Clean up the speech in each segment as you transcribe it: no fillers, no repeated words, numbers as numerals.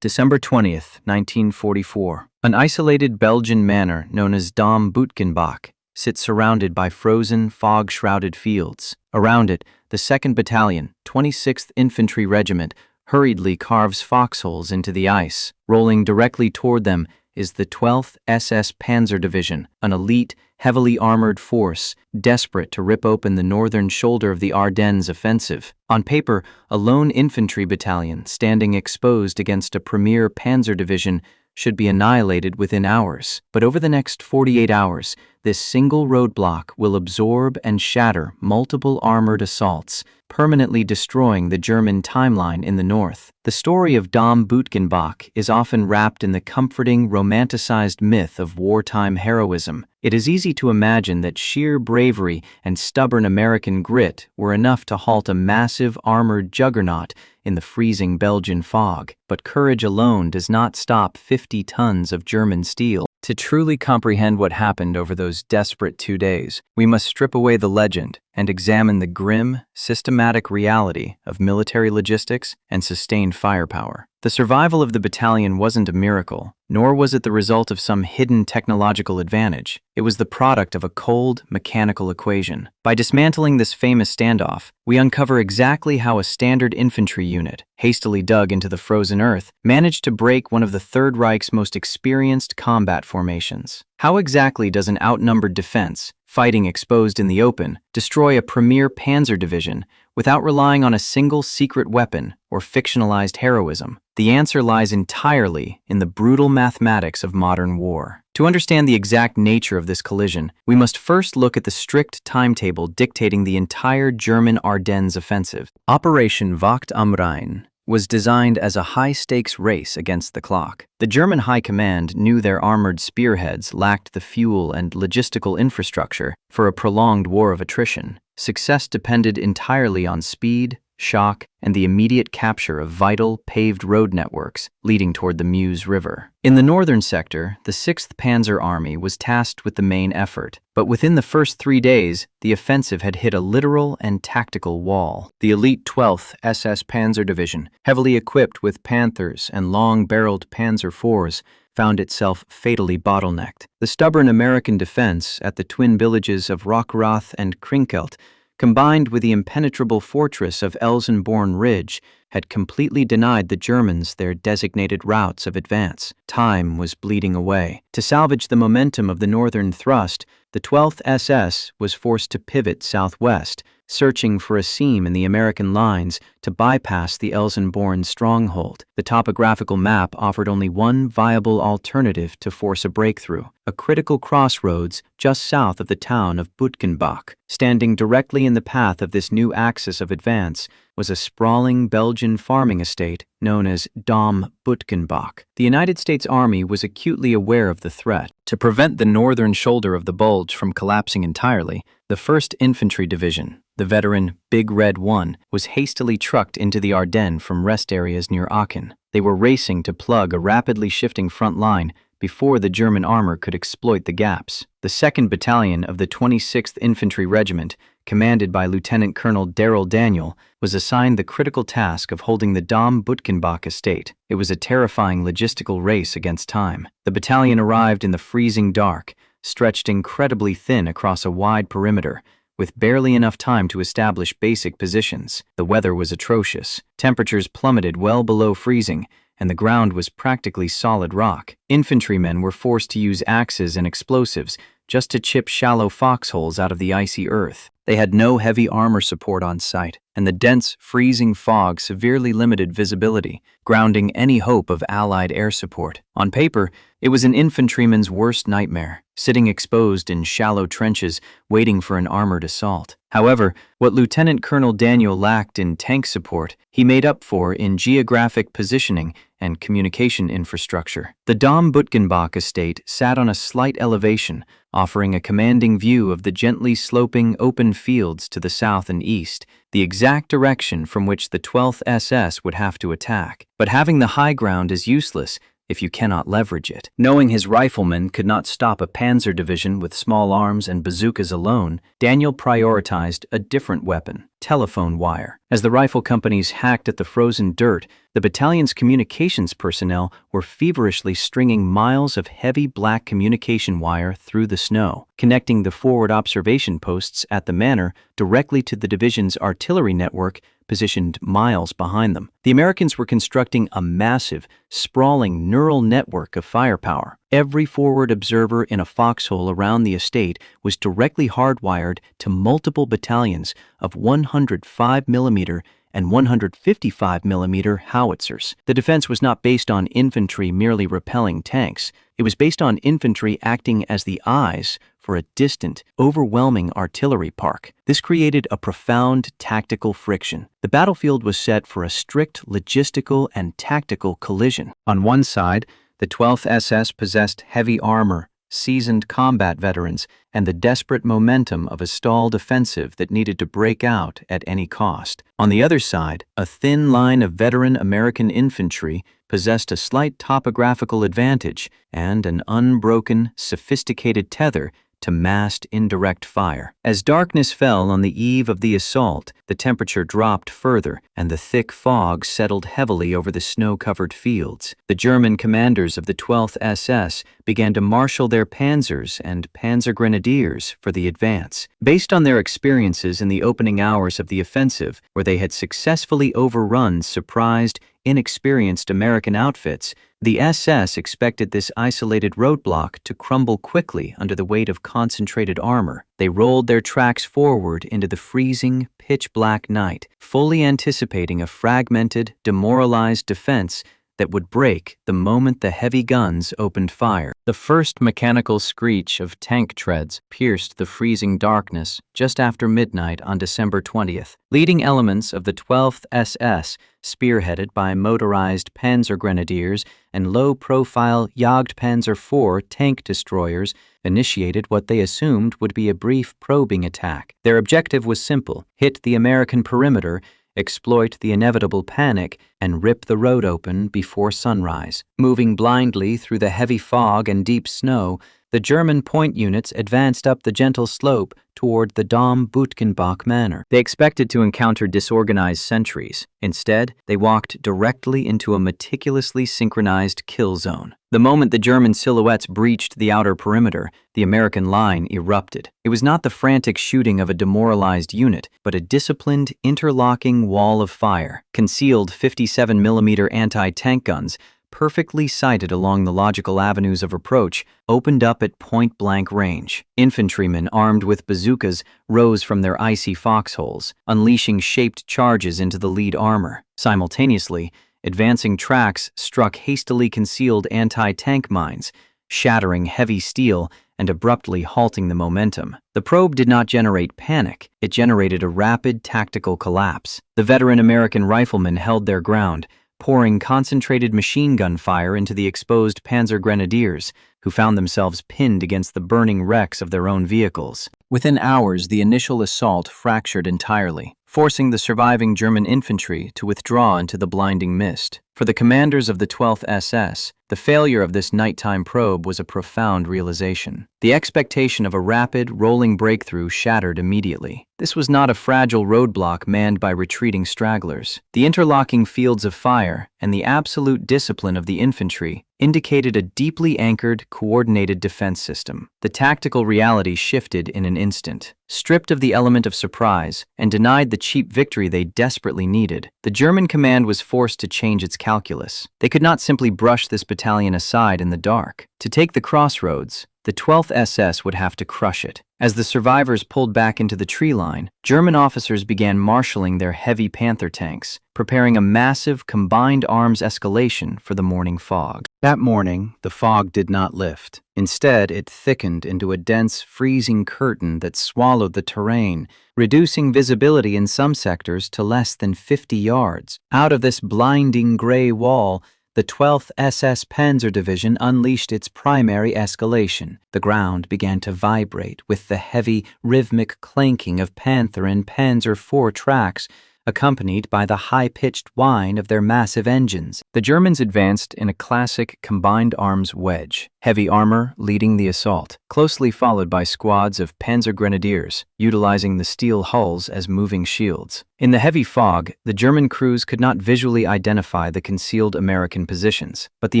December 20th, 1944. An isolated Belgian manor known as Dom Bütgenbach sits surrounded by frozen, fog-shrouded fields. Around it, the 2nd Battalion, 26th Infantry Regiment, hurriedly carves foxholes into the ice. Rolling directly toward them is the 12th SS Panzer Division, an elite, heavily armored force desperate to rip open the northern shoulder of the Ardennes offensive. On paper, a lone infantry battalion standing exposed against a premier panzer division should be annihilated within hours. But over the next 48 hours, this single roadblock will absorb and shatter multiple armored assaults, permanently destroying the German timeline in the north. The story of Dom Bütgenbach is often wrapped in the comforting, romanticized myth of wartime heroism. It is easy to imagine that sheer bravery and stubborn American grit were enough to halt a massive armored juggernaut in the freezing Belgian fog. But courage alone does not stop 50 tons of German steel. To truly comprehend what happened over those desperate 2 days, we must strip away the legend and examine the grim, systematic reality of military logistics and sustained firepower. The survival of the battalion wasn't a miracle, nor was it the result of some hidden technological advantage. It was the product of a cold, mechanical equation. By dismantling this famous standoff, we uncover exactly how a standard infantry unit, hastily dug into the frozen earth, managed to break one of the Third Reich's most experienced combat formations. How exactly does an outnumbered defense, fighting exposed in the open, destroy a premier panzer division without relying on a single secret weapon or fictionalized heroism? The answer lies entirely in the brutal mathematics of modern war. To understand the exact nature of this collision, we must first look at the strict timetable dictating the entire German Ardennes offensive. Operation Wacht am Rhein was designed as a high-stakes race against the clock. The German High Command knew their armored spearheads lacked the fuel and logistical infrastructure for a prolonged war of attrition. Success depended entirely on speed, shock, and the immediate capture of vital, paved road networks leading toward the Meuse River. In the northern sector, the 6th Panzer Army was tasked with the main effort, but within the first 3 days, the offensive had hit a literal and tactical wall. The elite 12th SS Panzer Division, heavily equipped with Panthers and long-barreled Panzer IVs, found itself fatally bottlenecked. The stubborn American defense at the twin villages of Rockroth and Krinkelt, combined with the impenetrable fortress of Elsenborn Ridge, had completely denied the Germans their designated routes of advance. Time was bleeding away. To salvage the momentum of the northern thrust, the 12th SS was forced to pivot southwest, searching for a seam in the American lines to bypass the Elsenborn stronghold. The topographical map offered only one viable alternative to force a breakthrough: a critical crossroads just south of the town of Bütgenbach. Standing directly in the path of this new axis of advance was a sprawling Belgian farming estate known as Dom Bütgenbach. The United States Army was acutely aware of the threat. To prevent the northern shoulder of the Bulge from collapsing entirely, the 1st Infantry Division, the veteran Big Red 1, was hastily trucked into the Ardennes from rest areas near Aachen. They were racing to plug a rapidly shifting front line before the German armor could exploit the gaps. The 2nd Battalion of the 26th Infantry Regiment, commanded by Lieutenant Colonel Daryl Daniel, was assigned the critical task of holding the Dom Bütgenbach estate. It was a terrifying logistical race against time. The battalion arrived in the freezing dark, stretched incredibly thin across a wide perimeter, with barely enough time to establish basic positions. The weather was atrocious. Temperatures plummeted well below freezing, and the ground was practically solid rock. Infantrymen were forced to use axes and explosives just to chip shallow foxholes out of the icy earth. They had no heavy armor support on site, and the dense, freezing fog severely limited visibility, grounding any hope of Allied air support. On paper, it was an infantryman's worst nightmare, sitting exposed in shallow trenches waiting for an armored assault. However, what Lieutenant Colonel Daniel lacked in tank support, he made up for in geographic positioning and communication infrastructure. The Dom Bütgenbach estate sat on a slight elevation, offering a commanding view of the gently sloping open fields to the south and east, the exact direction from which the 12th SS would have to attack. But having the high ground is useless if you cannot leverage it. Knowing his riflemen could not stop a panzer division with small arms and bazookas alone, Daniel prioritized a different weapon: telephone wire. As the rifle companies hacked at the frozen dirt, the battalion's communications personnel were feverishly stringing miles of heavy black communication wire through the snow, connecting the forward observation posts at the manor directly to the division's artillery network positioned miles behind them. The Americans were constructing a massive, sprawling neural network of firepower. Every forward observer in a foxhole around the estate was directly hardwired to multiple battalions of 105mm and 155mm howitzers. The defense was not based on infantry merely repelling tanks. It was based on infantry acting as the eyes for a distant, overwhelming artillery park. This created a profound tactical friction. The battlefield was set for a strict logistical and tactical collision. On one side, the 12th SS possessed heavy armor, seasoned combat veterans, and the desperate momentum of a stalled offensive that needed to break out at any cost. On the other side, a thin line of veteran American infantry possessed a slight topographical advantage and an unbroken, sophisticated tether to massed indirect fire. As darkness fell on the eve of the assault, the temperature dropped further and the thick fog settled heavily over the snow-covered fields. The German commanders of the 12th SS began to marshal their panzers and panzer grenadiers for the advance. Based on their experiences in the opening hours of the offensive, where they had successfully overrun surprised, inexperienced American outfits, the SS expected this isolated roadblock to crumble quickly under the weight of concentrated armor. They rolled their tracks forward into the freezing, pitch-black night, fully anticipating a fragmented, demoralized defense that would break the moment the heavy guns opened fire. The first mechanical screech of tank treads pierced the freezing darkness just after midnight on December 20th. Leading elements of the 12th SS, spearheaded by motorized Panzer Grenadiers and low-profile Jagdpanzer IV tank destroyers, initiated what they assumed would be a brief probing attack. Their objective was simple: hit the American perimeter, exploit the inevitable panic, and rip the road open before sunrise. Moving blindly through the heavy fog and deep snow, the German point units advanced up the gentle slope toward the Dom Bütgenbach manor. They expected to encounter disorganized sentries. Instead, they walked directly into a meticulously synchronized kill zone. The moment the German silhouettes breached the outer perimeter, the American line erupted. It was not the frantic shooting of a demoralized unit, but a disciplined, interlocking wall of fire. Concealed 57mm anti-tank guns, perfectly sighted along the logical avenues of approach, opened up at point-blank range. Infantrymen armed with bazookas rose from their icy foxholes, unleashing shaped charges into the lead armor. Simultaneously, advancing tracks struck hastily concealed anti-tank mines, shattering heavy steel and abruptly halting the momentum. The probe did not generate panic, it generated a rapid tactical collapse. The veteran American riflemen held their ground, pouring concentrated machine gun fire into the exposed Panzer Grenadiers, who found themselves pinned against the burning wrecks of their own vehicles. Within hours, the initial assault fractured entirely, forcing the surviving German infantry to withdraw into the blinding mist. For the commanders of the 12th SS, the failure of this nighttime probe was a profound realization. The expectation of a rapid, rolling breakthrough shattered immediately. This was not a fragile roadblock manned by retreating stragglers. The interlocking fields of fire and the absolute discipline of the infantry indicated a deeply anchored, coordinated defense system. The tactical reality shifted in an instant. Stripped of the element of surprise and denied the cheap victory they desperately needed, the German command was forced to change its calculus. They could not simply brush this battalion aside in the dark. To take the crossroads, the 12th SS would have to crush it. As the survivors pulled back into the tree line, German officers began marshalling their heavy Panther tanks, preparing a massive combined arms escalation for the morning fog. That morning, the fog did not lift. Instead, it thickened into a dense, freezing curtain that swallowed the terrain, reducing visibility in some sectors to less than 50 yards. Out of this blinding gray wall, the 12th SS Panzer Division unleashed its primary escalation. The ground began to vibrate with the heavy, rhythmic clanking of Panther and Panzer IV tracks accompanied by the high-pitched whine of their massive engines. The Germans advanced in a classic combined arms wedge, heavy armor leading the assault, closely followed by squads of Panzer Grenadiers, utilizing the steel hulls as moving shields. In the heavy fog, the German crews could not visually identify the concealed American positions, but the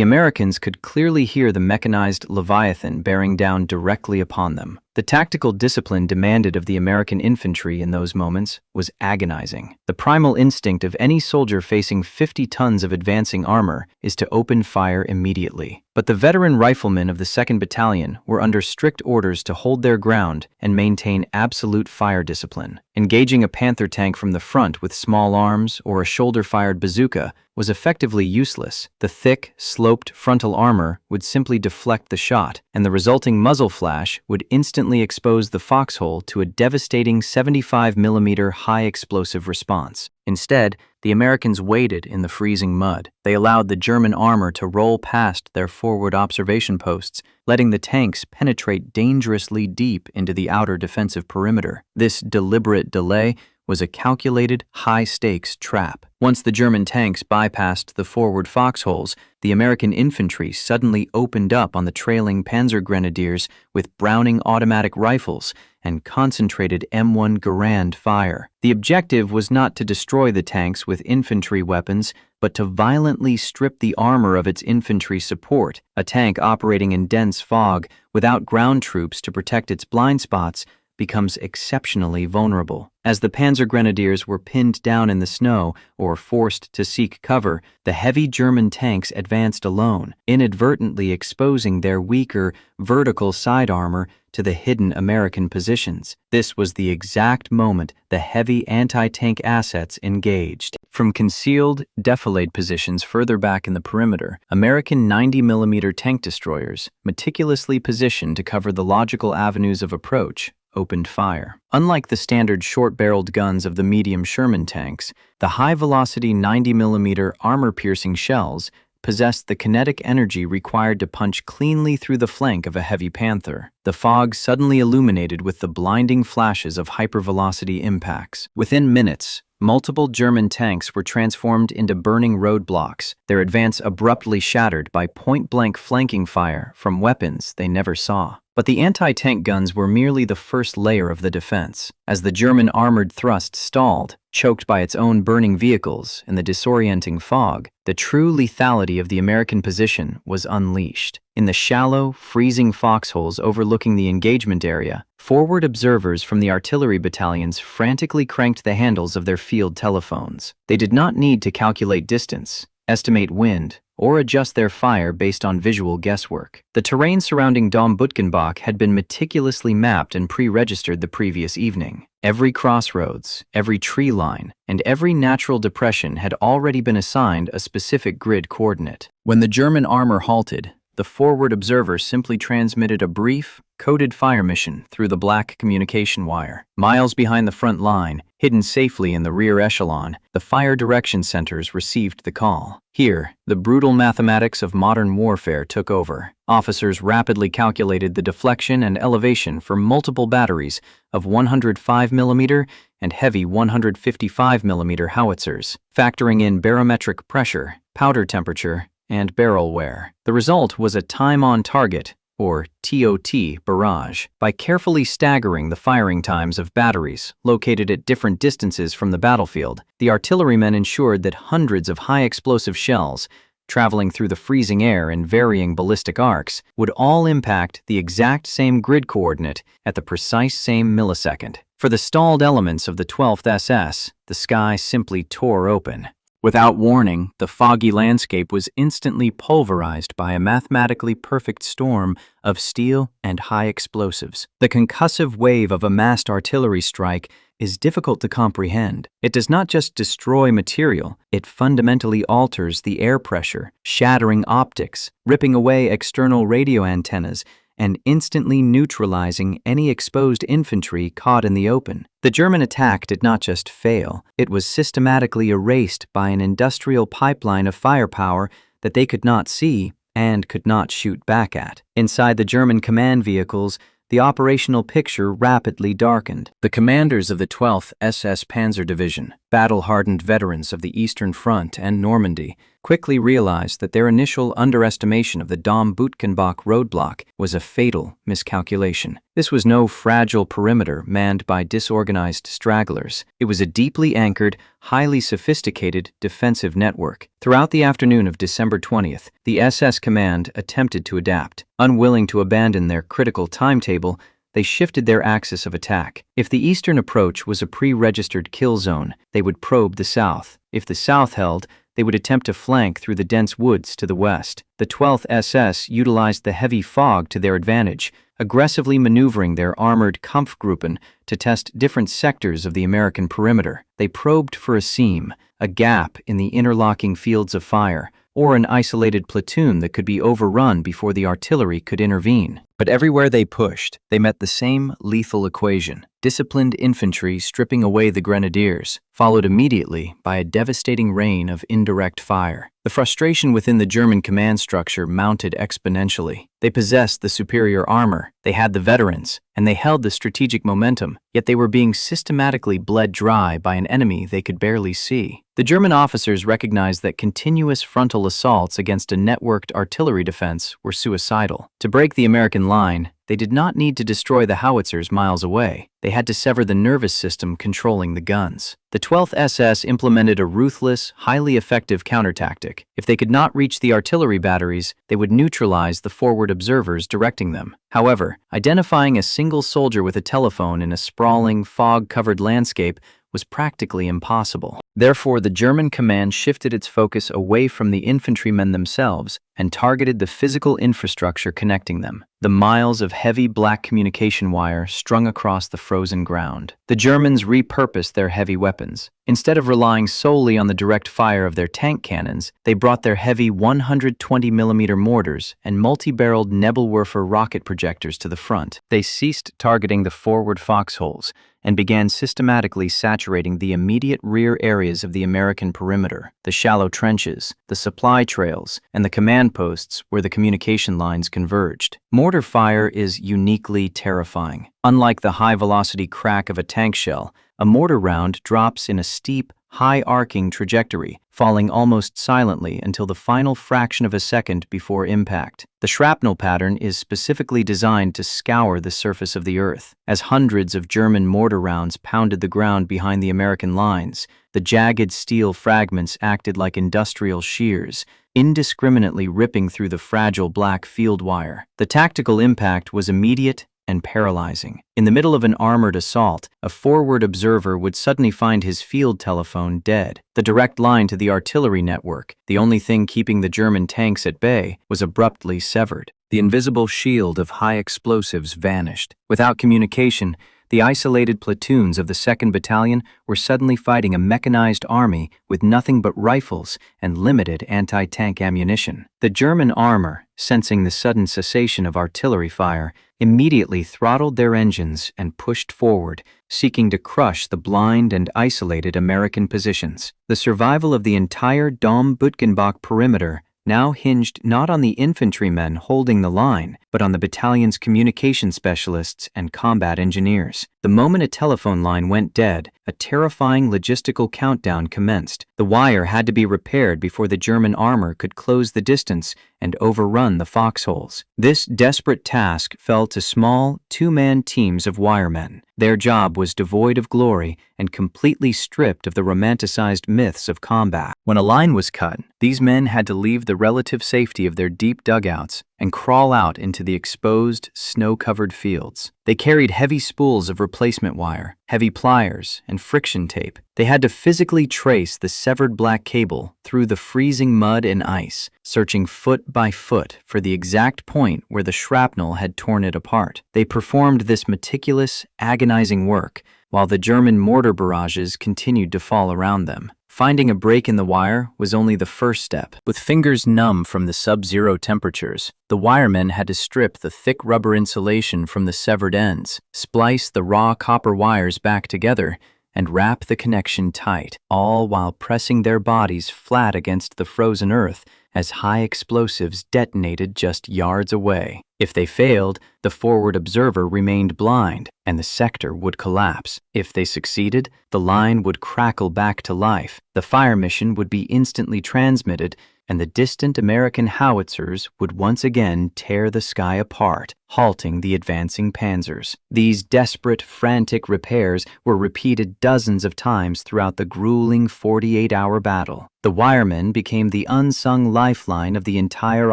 Americans could clearly hear the mechanized Leviathan bearing down directly upon them. The tactical discipline demanded of the American infantry in those moments was agonizing. The primal instinct of any soldier facing 50 tons of advancing armor is to open fire immediately. But the veteran riflemen of the 2nd Battalion were under strict orders to hold their ground and maintain absolute fire discipline. Engaging a Panther tank from the front with small arms or a shoulder-fired bazooka was effectively useless. The thick, sloped frontal armor would simply deflect the shot, and the resulting muzzle flash would instantly expose the foxhole to a devastating 75mm high-explosive response. Instead, the Americans waited in the freezing mud. They allowed the German armor to roll past their forward observation posts, letting the tanks penetrate dangerously deep into the outer defensive perimeter. This deliberate delay was a calculated, high-stakes trap. Once the German tanks bypassed the forward foxholes, the American infantry suddenly opened up on the trailing Panzer Grenadiers with Browning automatic rifles and concentrated M1 Garand fire. The objective was not to destroy the tanks with infantry weapons, but to violently strip the armor of its infantry support. A tank operating in dense fog, without ground troops to protect its blind spots, becomes exceptionally vulnerable. As the Panzer Grenadiers were pinned down in the snow or forced to seek cover, the heavy German tanks advanced alone, inadvertently exposing their weaker, vertical side armor to the hidden American positions. This was the exact moment the heavy anti-tank assets engaged. From concealed, defilade positions further back in the perimeter, American 90mm tank destroyers, meticulously positioned to cover the logical avenues of approach, opened fire. Unlike the standard short-barreled guns of the medium Sherman tanks, the high-velocity 90mm armor-piercing shells possessed the kinetic energy required to punch cleanly through the flank of a heavy Panther. The fog suddenly illuminated with the blinding flashes of hypervelocity impacts. Within minutes, multiple German tanks were transformed into burning roadblocks, their advance abruptly shattered by point-blank flanking fire from weapons they never saw. But the anti-tank guns were merely the first layer of the defense. As the German armored thrust stalled, choked by its own burning vehicles in the disorienting fog, the true lethality of the American position was unleashed. In the shallow, freezing foxholes overlooking the engagement area, forward observers from the artillery battalions frantically cranked the handles of their field telephones. They did not need to calculate distance, estimate wind, or adjust their fire based on visual guesswork. The terrain surrounding Dom Bütgenbach had been meticulously mapped and pre-registered the previous evening. Every crossroads, every tree line, and every natural depression had already been assigned a specific grid coordinate. When the German armor halted, the forward observer simply transmitted a brief, coded fire mission through the black communication wire. Miles behind the front line, hidden safely in the rear echelon, the fire direction centers received the call. Here, the brutal mathematics of modern warfare took over. Officers rapidly calculated the deflection and elevation for multiple batteries of 105mm and heavy 155mm howitzers, factoring in barometric pressure, powder temperature, and barrel wear. The result was a time-on-target, or TOT, barrage. By carefully staggering the firing times of batteries located at different distances from the battlefield, the artillerymen ensured that hundreds of high-explosive shells, traveling through the freezing air in varying ballistic arcs, would all impact the exact same grid coordinate at the precise same millisecond. For the stalled elements of the 12th SS, the sky simply tore open. Without warning, the foggy landscape was instantly pulverized by a mathematically perfect storm of steel and high explosives. The concussive wave of a massed artillery strike is difficult to comprehend. It does not just destroy material, it fundamentally alters the air pressure, shattering optics, ripping away external radio antennas, and instantly neutralizing any exposed infantry caught in the open. The German attack did not just fail, it was systematically erased by an industrial pipeline of firepower that they could not see and could not shoot back at. Inside the German command vehicles, the operational picture rapidly darkened. The commanders of the 12th SS Panzer Division, battle-hardened veterans of the Eastern Front and Normandy, quickly realized that their initial underestimation of the Dom Bütgenbach roadblock was a fatal miscalculation. This was no fragile perimeter manned by disorganized stragglers. It was a deeply anchored, highly sophisticated defensive network. Throughout the afternoon of December 20th, the SS command attempted to adapt. Unwilling to abandon their critical timetable, they shifted their axis of attack. If the eastern approach was a pre-registered kill zone, they would probe the south. If the south held, they would attempt to flank through the dense woods to the west. The 12th SS utilized the heavy fog to their advantage, aggressively maneuvering their armored Kampfgruppen to test different sectors of the American perimeter. They probed for a seam, a gap in the interlocking fields of fire, or an isolated platoon that could be overrun before the artillery could intervene. But everywhere they pushed, they met the same lethal equation: disciplined infantry stripping away the grenadiers, followed immediately by a devastating rain of indirect fire. The frustration within the German command structure mounted exponentially. They possessed the superior armor, they had the veterans, and they held the strategic momentum, yet they were being systematically bled dry by an enemy they could barely see. The German officers recognized that continuous frontal assaults against a networked artillery defense were suicidal. To break the American line, they did not need to destroy the howitzers miles away. They had to sever the nervous system controlling the guns. The 12th SS implemented a ruthless, highly effective counterattack. If they could not reach the artillery batteries, they would neutralize the forward observers directing them. However, identifying a single soldier with a telephone in a sprawling, fog-covered landscape was practically impossible. Therefore, the German command shifted its focus away from the infantrymen themselves and targeted the physical infrastructure connecting them, the miles of heavy black communication wire strung across the frozen ground. The Germans repurposed their heavy weapons. Instead of relying solely on the direct fire of their tank cannons, they brought their heavy 120mm mortars and multi-barreled Nebelwerfer rocket projectors to the front. They ceased targeting the forward foxholes and began systematically saturating the immediate rear areas of the American perimeter, the shallow trenches, the supply trails, and the command posts where the communication lines converged. Mortar fire is uniquely terrifying. Unlike the high-velocity crack of a tank shell, a mortar round drops in a steep, high-arcing trajectory, falling almost silently until the final fraction of a second before impact. The shrapnel pattern is specifically designed to scour the surface of the earth. As hundreds of German mortar rounds pounded the ground behind the American lines, the jagged steel fragments acted like industrial shears, indiscriminately ripping through the fragile black field wire. The tactical impact was immediate and paralyzing. In the middle of an armored assault, a forward observer would suddenly find his field telephone dead. The direct line to the artillery network, the only thing keeping the German tanks at bay, was abruptly severed. The invisible shield of high explosives vanished. Without communication, the isolated platoons of the 2nd Battalion were suddenly fighting a mechanized army with nothing but rifles and limited anti-tank ammunition. The German armor, sensing the sudden cessation of artillery fire, immediately throttled their engines and pushed forward, seeking to crush the blind and isolated American positions. The survival of the entire Dom Bütgenbach perimeter now hinged not on the infantrymen holding the line, but on the battalion's communication specialists and combat engineers. The moment a telephone line went dead, a terrifying logistical countdown commenced. The wire had to be repaired before the German armor could close the distance and overrun the foxholes. This desperate task fell to small, two-man teams of wiremen. Their job was devoid of glory and completely stripped of the romanticized myths of combat. When a line was cut, these men had to leave the relative safety of their deep dugouts and crawl out into the exposed, snow-covered fields. They carried heavy spools of replacement wire, heavy pliers, and friction tape. They had to physically trace the severed black cable through the freezing mud and ice, searching foot by foot for the exact point where the shrapnel had torn it apart. They performed this meticulous, agonizing work while the German mortar barrages continued to fall around them. Finding a break in the wire was only the first step. With fingers numb from the sub-zero temperatures, the wiremen had to strip the thick rubber insulation from the severed ends, splice the raw copper wires back together, and wrap the connection tight, all while pressing their bodies flat against the frozen earth as high explosives detonated just yards away. If they failed, the forward observer remained blind, and the sector would collapse. If they succeeded, the line would crackle back to life, the fire mission would be instantly transmitted, and the distant American howitzers would once again tear the sky apart, halting the advancing panzers. These desperate, frantic repairs were repeated dozens of times throughout the grueling 48-hour battle. The wiremen became the unsung lifeline of the entire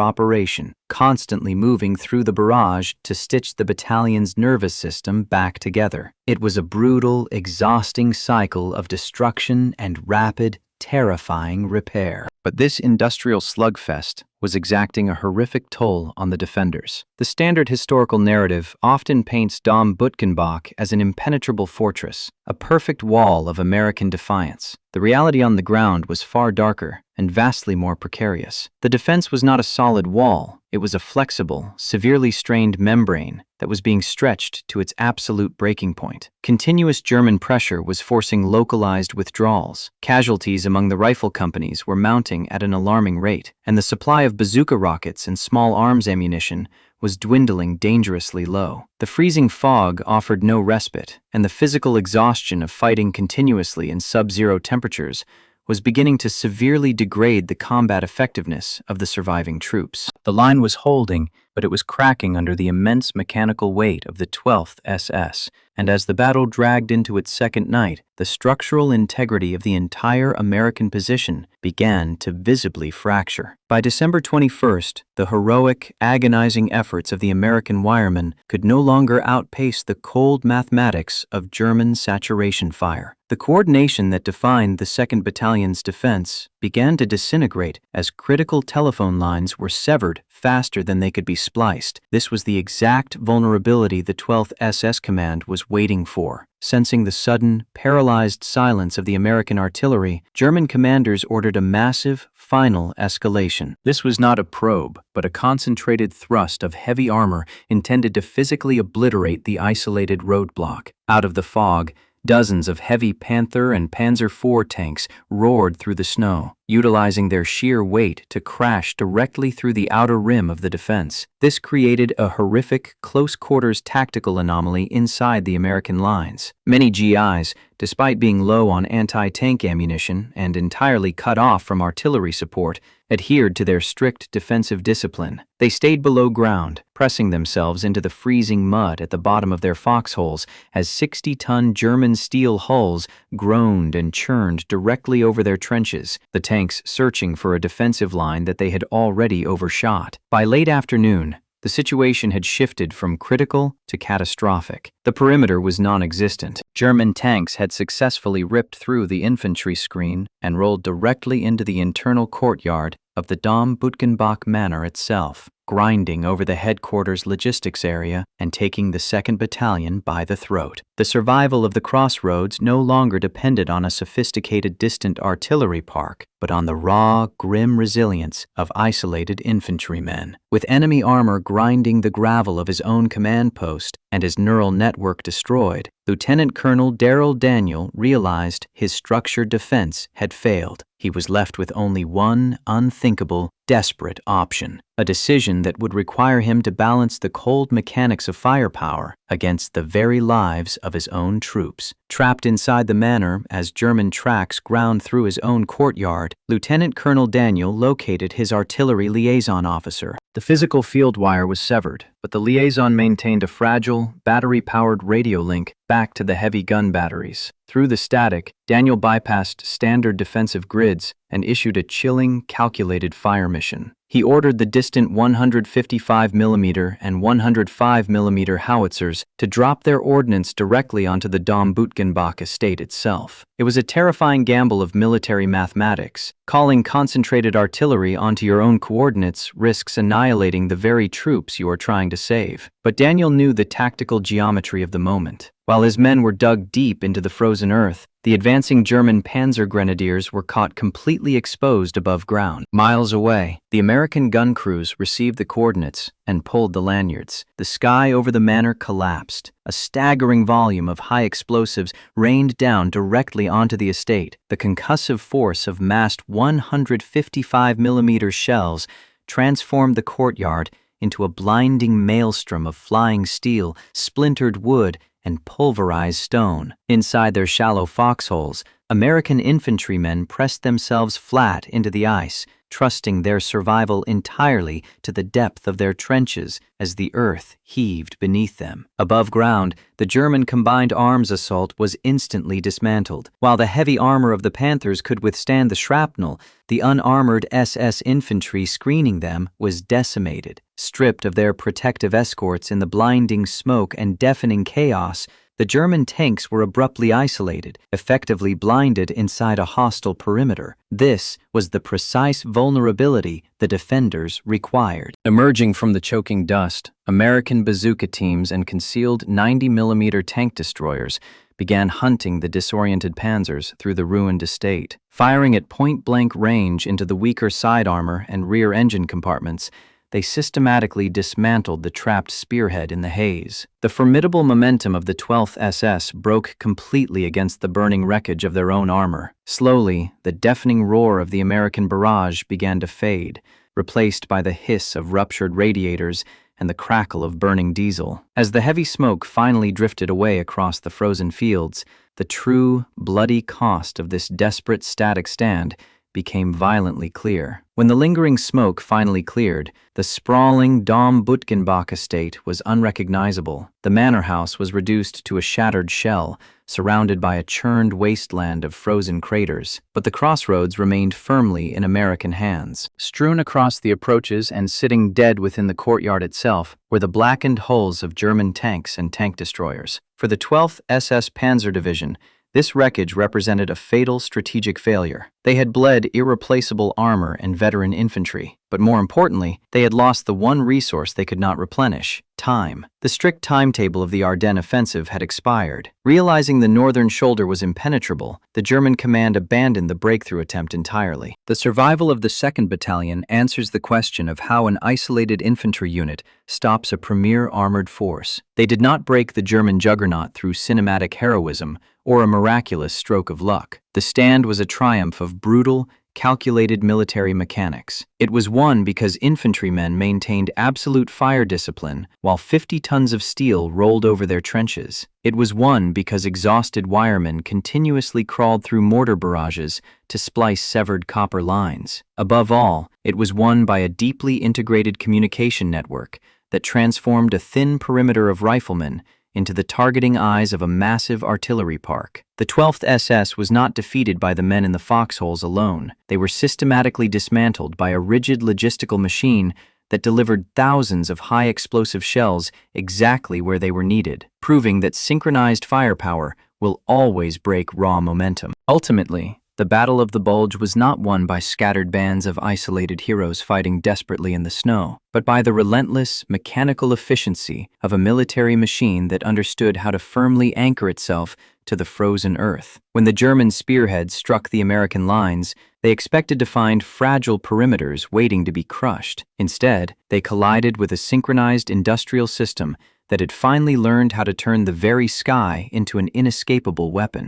operation, constantly moving through the barrage to stitch the battalion's nervous system back together. It was a brutal, exhausting cycle of destruction and rapid, terrifying repair. But this industrial slugfest was exacting a horrific toll on the defenders. The standard historical narrative often paints Dom Bütgenbach as an impenetrable fortress, a perfect wall of American defiance. The reality on the ground was far darker and vastly more precarious. The defense was not a solid wall, it was a flexible, severely strained membrane that was being stretched to its absolute breaking point. Continuous German pressure was forcing localized withdrawals. Casualties among the rifle companies were mounting at an alarming rate, and the supply of bazooka rockets and small arms ammunition was dwindling dangerously low. The freezing fog offered no respite, and the physical exhaustion of fighting continuously in sub-zero temperatures was beginning to severely degrade the combat effectiveness of the surviving troops. The line was holding, but it was cracking under the immense mechanical weight of the 12th SS, and as the battle dragged into its second night, the structural integrity of the entire American position began to visibly fracture. By December 21st, the heroic, agonizing efforts of the American wiremen could no longer outpace the cold mathematics of German saturation fire. The coordination that defined the 2nd Battalion's defense began to disintegrate as critical telephone lines were severed faster than they could be spliced. This was the exact vulnerability the 12th SS Command was waiting for. Sensing the sudden, paralyzed silence of the American artillery, German commanders ordered a massive, final escalation. This was not a probe, but a concentrated thrust of heavy armor intended to physically obliterate the isolated roadblock. Out of the fog, dozens of heavy Panther and Panzer IV tanks roared through the snow, utilizing their sheer weight to crash directly through the outer rim of the defense. This created a horrific, close-quarters tactical anomaly inside the American lines. Many GIs, despite being low on anti-tank ammunition and entirely cut off from artillery support, adhered to their strict defensive discipline. They stayed below ground, pressing themselves into the freezing mud at the bottom of their foxholes as 60-ton German steel hulls groaned and churned directly over their trenches, the tanks searching for a defensive line that they had already overshot. By late afternoon, the situation had shifted from critical to catastrophic. The perimeter was non-existent. German tanks had successfully ripped through the infantry screen and rolled directly into the internal courtyard of the Dom Bütgenbach Manor itself, grinding over the headquarters logistics area and taking the 2nd Battalion by the throat. The survival of the crossroads no longer depended on a sophisticated distant artillery park, but on the raw, grim resilience of isolated infantrymen. With enemy armor grinding the gravel of his own command post and his neural network destroyed, Lieutenant Colonel Darrell Daniel realized his structured defense had failed. He was left with only one unthinkable, desperate option, a decision that would require him to balance the cold mechanics of firepower against the very lives of his own troops. Trapped inside the manor as German tracks ground through his own courtyard, Lieutenant Colonel Daniel located his artillery liaison officer. The physical field wire was severed, but the liaison maintained a fragile, battery-powered radio link back to the heavy gun batteries. Through the static, Daniel bypassed standard defensive grids and issued a chilling, calculated fire mission. He ordered the distant 155mm and 105mm howitzers to drop their ordnance directly onto the Dom Bütgenbach estate itself. It was a terrifying gamble of military mathematics. Calling concentrated artillery onto your own coordinates risks annihilating the very troops you are trying to save. But Daniel knew the tactical geometry of the moment. While his men were dug deep into the frozen earth, the advancing German panzer grenadiers were caught completely exposed above ground. Miles away, the American gun crews received the coordinates and pulled the lanyards. The sky over the manor collapsed. A staggering volume of high explosives rained down directly onto the estate. The concussive force of massed 155mm shells transformed the courtyard into a blinding maelstrom of flying steel, splintered wood, and pulverized stone. Inside their shallow foxholes, American infantrymen pressed themselves flat into the ice, trusting their survival entirely to the depth of their trenches as the earth heaved beneath them. Above ground, the German combined arms assault was instantly dismantled. While the heavy armor of the Panthers could withstand the shrapnel, the unarmored SS infantry screening them was decimated. Stripped of their protective escorts in the blinding smoke and deafening chaos, the German tanks were abruptly isolated, effectively blinded inside a hostile perimeter. This was the precise vulnerability the defenders required. Emerging from the choking dust, American bazooka teams and concealed 90mm tank destroyers began hunting the disoriented panzers through the ruined estate. Firing at point-blank range into the weaker side armor and rear engine compartments, they systematically dismantled the trapped spearhead in the haze. The formidable momentum of the 12th SS broke completely against the burning wreckage of their own armor. Slowly, the deafening roar of the American barrage began to fade, replaced by the hiss of ruptured radiators and the crackle of burning diesel. As the heavy smoke finally drifted away across the frozen fields, the true, bloody cost of this desperate static stand became violently clear. When the lingering smoke finally cleared, the sprawling Dom Bütgenbach estate was unrecognizable. The manor house was reduced to a shattered shell, surrounded by a churned wasteland of frozen craters. But the crossroads remained firmly in American hands. Strewn across the approaches and sitting dead within the courtyard itself were the blackened hulls of German tanks and tank destroyers. For the 12th SS Panzer Division, this wreckage represented a fatal strategic failure. They had bled irreplaceable armor and veteran infantry, but more importantly, they had lost the one resource they could not replenish: time. The strict timetable of the Ardennes offensive had expired. Realizing the northern shoulder was impenetrable, the German command abandoned the breakthrough attempt entirely. The survival of the 2nd Battalion answers the question of how an isolated infantry unit stops a premier armored force. They did not break the German juggernaut through cinematic heroism or a miraculous stroke of luck. The stand was a triumph of brutal, calculated military mechanics. It was won because infantrymen maintained absolute fire discipline while 50 tons of steel rolled over their trenches. It was won because exhausted wiremen continuously crawled through mortar barrages to splice severed copper lines. Above all, it was won by a deeply integrated communication network that transformed a thin perimeter of riflemen into the targeting eyes of a massive artillery park. The 12th SS was not defeated by the men in the foxholes alone. They were systematically dismantled by a rigid logistical machine that delivered thousands of high explosive shells exactly where they were needed, proving that synchronized firepower will always break raw momentum. Ultimately, the Battle of the Bulge was not won by scattered bands of isolated heroes fighting desperately in the snow, but by the relentless, mechanical efficiency of a military machine that understood how to firmly anchor itself to the frozen earth. When the German spearheads struck the American lines, they expected to find fragile perimeters waiting to be crushed. Instead, they collided with a synchronized industrial system that had finally learned how to turn the very sky into an inescapable weapon.